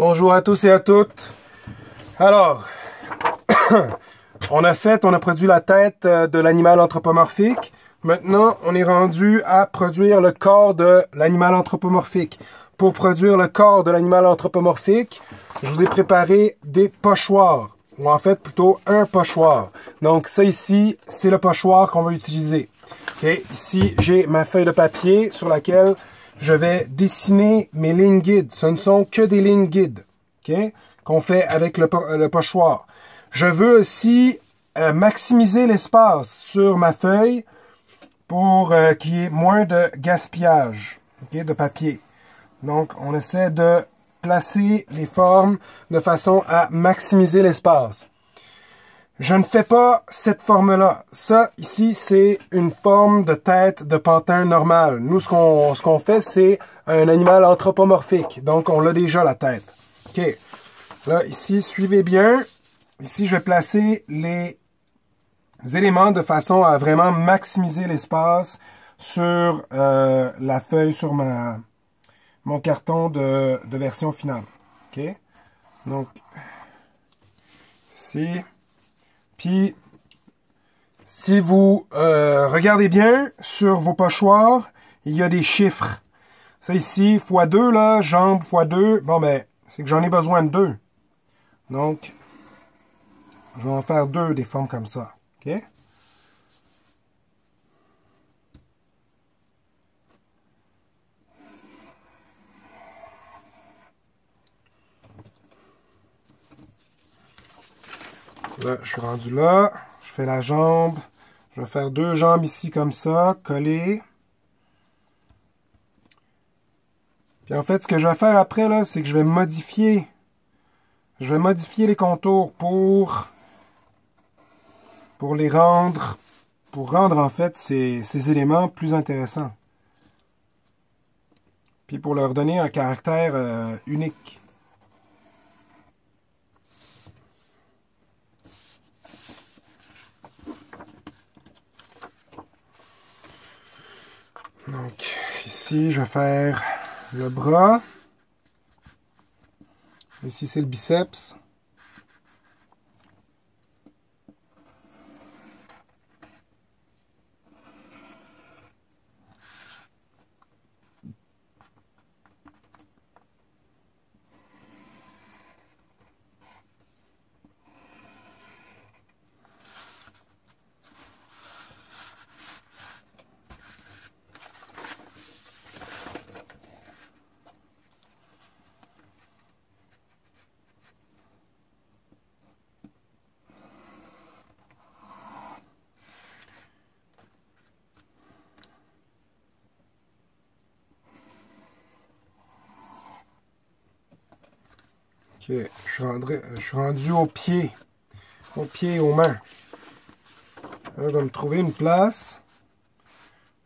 Bonjour à tous et à toutes. Alors, on a produit la tête de l'animal anthropomorphique. Maintenant, on est rendu à produire le corps de l'animal anthropomorphique. Pour produire le corps de l'animal anthropomorphique, je vous ai préparé des pochoirs, ou en fait plutôt un pochoir. Donc ça ici, c'est le pochoir qu'on va utiliser. Okay. Ici, j'ai ma feuille de papier sur laquelle je vais dessiner mes lignes guides. Ce ne sont que des lignes guides, okay, qu'on fait avec le pochoir. Je veux aussi maximiser l'espace sur ma feuille pour qu'il y ait moins de gaspillage, okay, de papier. Donc, on essaie de placer les formes de façon à maximiser l'espace. Je ne fais pas cette forme-là. Ça, ici, c'est une forme de tête de pantin normale. Nous, ce qu'on fait, c'est un animal anthropomorphique. Donc, on a déjà la tête. OK. Là, ici, suivez bien. Ici, je vais placer les éléments de façon à vraiment maximiser l'espace sur la feuille, sur mon carton de version finale. OK. Donc, ici. Puis, si vous regardez bien sur vos pochoirs, il y a des chiffres. Ça ici, x2, là, jambes x2, bon ben, c'est que j'en ai besoin de 2. Donc, je vais en faire 2 des formes comme ça. OK? Là, je suis rendu là. Je fais la jambe. Je vais faire 2 jambes ici comme ça, collées. Puis en fait, ce que je vais faire après, là, c'est que je vais modifier. Je vais modifier les contours pour les rendre, pour rendre en fait ces éléments plus intéressants. Puis pour leur donner un caractère unique. Donc, ici, je vais faire le bras. Ici, c'est le biceps. Ok, je suis rendu au pied et aux mains. Là, je vais me trouver une place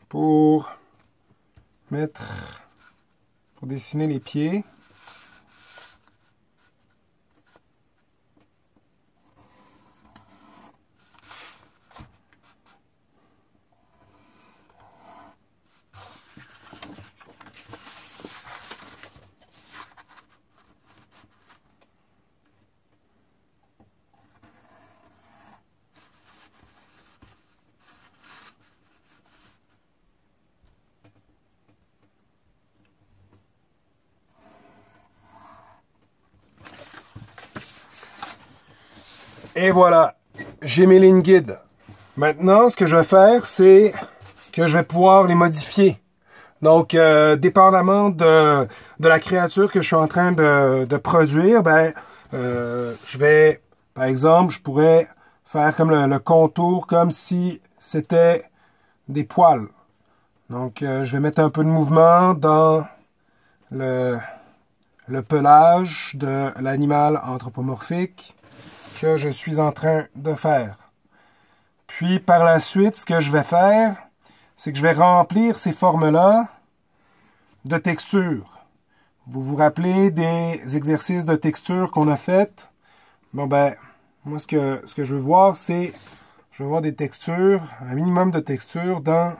pour dessiner les pieds. Et voilà, j'ai mes lignes guides. Maintenant, ce que je vais faire, c'est que je vais pouvoir les modifier. Donc, dépendamment de la créature que je suis en train de produire, ben, je vais, par exemple, je pourrais faire comme le contour, comme si c'était des poils. Donc, je vais mettre un peu de mouvement dans le pelage de l'animal anthropomorphique que je suis en train de faire. Puis par la suite, ce que je vais faire, c'est que je vais remplir ces formes-là de texture. Vous vous rappelez des exercices de texture qu'on a fait? Bon ben, moi ce que je veux voir, c'est je veux voir des textures, un minimum de texture dans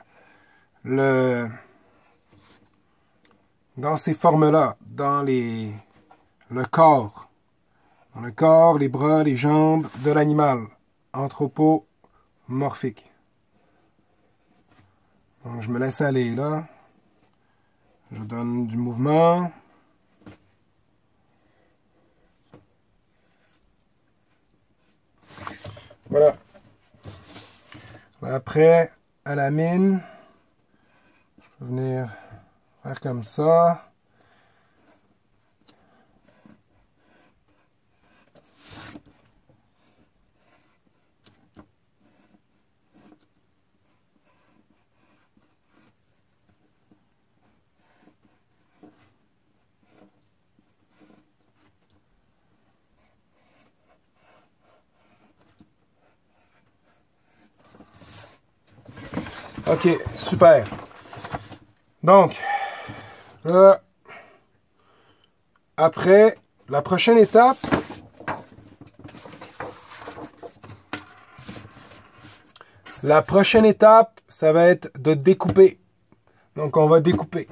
ces formes-là, dans le corps. Dans le corps, les bras, les jambes de l'animal anthropomorphique. Donc, je me laisse aller là. Je donne du mouvement. Voilà. Après, à la mine, je peux venir faire comme ça. Ok, super. Donc, après, la prochaine étape, ça va être de découper. Donc, on va découper.